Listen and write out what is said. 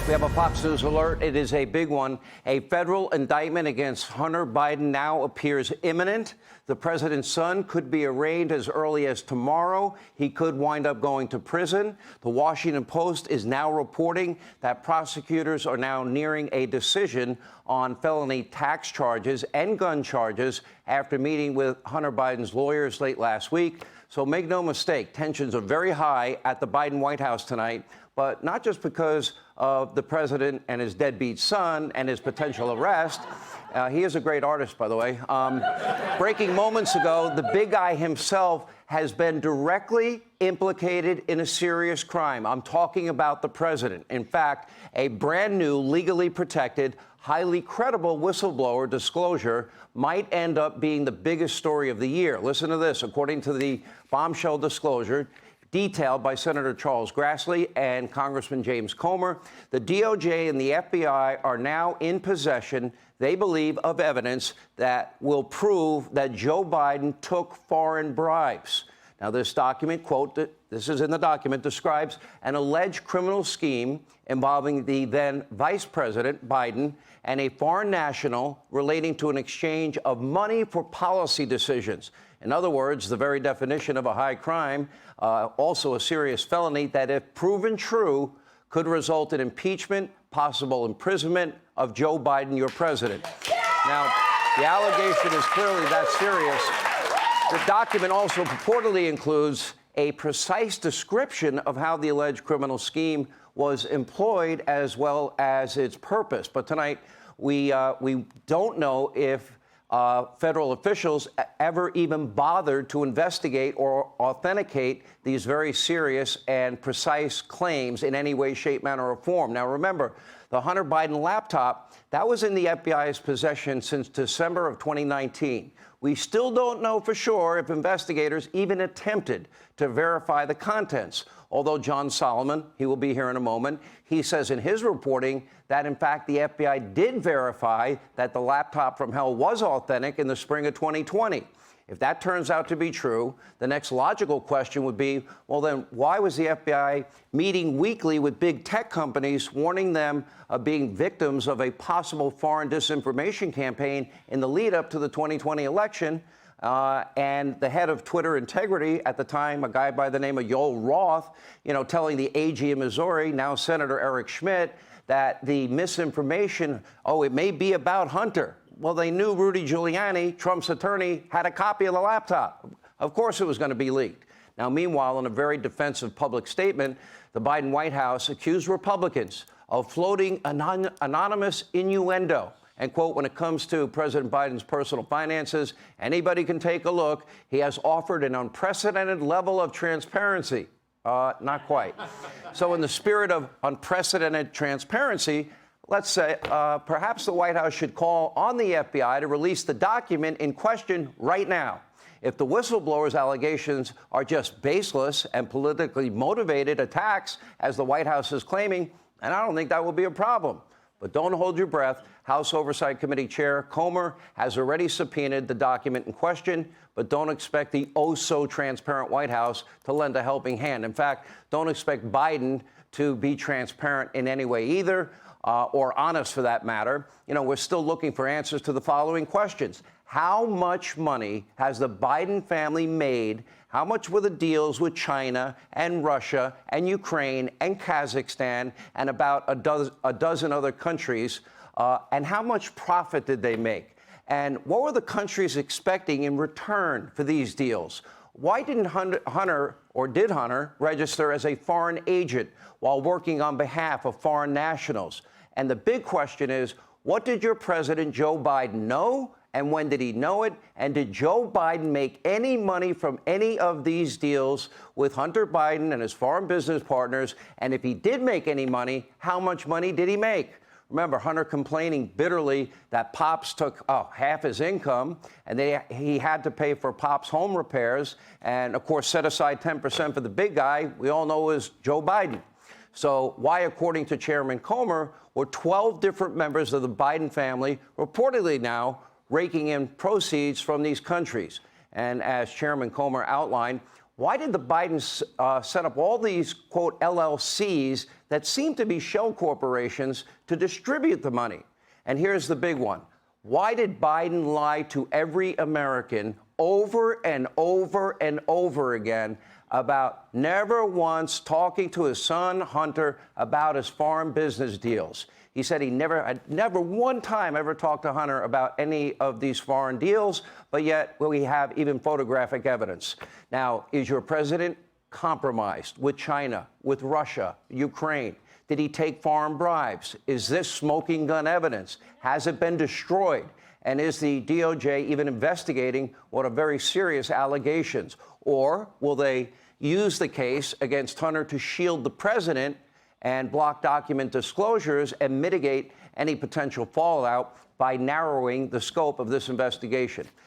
We have a Fox News alert. It is a big one. A federal indictment against Hunter Biden now appears imminent. The president's son could be arraigned as early as tomorrow. He could wind up going to prison. The Washington Post is now reporting that prosecutors are now nearing a decision on felony tax charges and gun charges after meeting with Hunter Biden's lawyers late last week. So make no mistake, tensions are very high at the Biden White House tonight, but not just because of the president and his deadbeat son and his potential arrest. He is a great artist, by the way. Breaking moments ago, the big guy himself has been directly implicated in a serious crime. I'm talking about the president. In fact, a brand new, legally protected, highly credible whistleblower disclosure might end up being the biggest story of the year. Listen to this. According to the bombshell disclosure detailed by Senator Charles Grassley and Congressman James Comer, the DOJ and the FBI are now in possession, they believe, of evidence that will prove that Joe Biden took foreign bribes. Now, this document, quote, this is in the document, describes an alleged criminal scheme involving the then Vice President Biden and a foreign national relating to an exchange of money for policy decisions. In other words, the very definition of a high crime, also a serious felony that, if proven true, could result in impeachment, possible imprisonment of Joe Biden, your president. Now, the allegation is clearly that serious. The document also purportedly includes a precise description of how the alleged criminal scheme was employed, as well as its purpose. But tonight, we don't know if federal officials ever even bothered to investigate or authenticate these very serious and precise claims in any way, shape, manner, or form. Now, remember, the Hunter Biden laptop, that was in the FBI's possession since December of 2019. We still don't know for sure if investigators even attempted to verify the contents. Although John Solomon, he will be here in a moment, he says in his reporting that, in fact, the FBI did verify that the laptop from hell was authentic in the spring of 2020. If that turns out to be true, the next logical question would be, well, then why was the FBI meeting weekly with big tech companies, warning them of being victims of a possible foreign disinformation campaign in the lead up to the 2020 election? And the head of Twitter integrity at the time, a guy by the name of Yoel Roth, telling the AG in Missouri, now Senator Eric Schmidt, that the misinformation, it may be about Hunter. Well, they knew Rudy Giuliani, Trump's attorney, had a copy of the laptop. Of course it was going to be leaked. Now, meanwhile, in a very defensive public statement, the Biden White House accused Republicans of floating anonymous innuendo. And, quote, when it comes to President Biden's personal finances, anybody can take a look. He has offered an unprecedented level of transparency. Not quite. So in the spirit of unprecedented transparency, let's say perhaps the White House should call on the FBI to release the document in question right now. If the whistleblower's allegations are just baseless and politically motivated attacks, as the White House is claiming, and I don't think that will be a problem. But don't hold your breath. House Oversight Committee Chair Comer has already subpoenaed the document in question, but don't expect the oh-so-transparent White House to lend a helping hand. In fact, don't expect Biden to be transparent in any way either, or honest for that matter. We're still looking for answers to the following questions. How much money has the Biden family made? How much were the deals with China and Russia and Ukraine and Kazakhstan and about a dozen other countries? And how much profit did they make? And what were the countries expecting in return for these deals? Why didn't Hunter register as a foreign agent while working on behalf of foreign nationals? And the big question is, what did your president, Joe Biden, know? And when did he know it? And did Joe Biden make any money from any of these deals with Hunter Biden and his foreign business partners? And if he did make any money, how much money did he make? Remember, Hunter complaining bitterly that Pops took half his income, and he had to pay for Pop's home repairs, and, of course, set aside 10% for the big guy we all know is Joe Biden. So why, according to Chairman Comer, were 12 different members of the Biden family reportedly now raking in proceeds from these countries? And as Chairman Comer outlined, why did the Bidens set up all these, quote, LLCs that seem to be shell corporations to distribute the money. And here's the big one. Why did Biden lie to every American over and over and over again about never once talking to his son, Hunter, about his foreign business deals? He said he never one time ever talked to Hunter about any of these foreign deals, but yet we have even photographic evidence. Now, is your president compromised with China, with Russia, Ukraine? Did he take foreign bribes? Is this smoking gun evidence? Has it been destroyed? And is the DOJ even investigating what are very serious allegations? Or will they use the case against Hunter to shield the president and block document disclosures and mitigate any potential fallout by narrowing the scope of this investigation?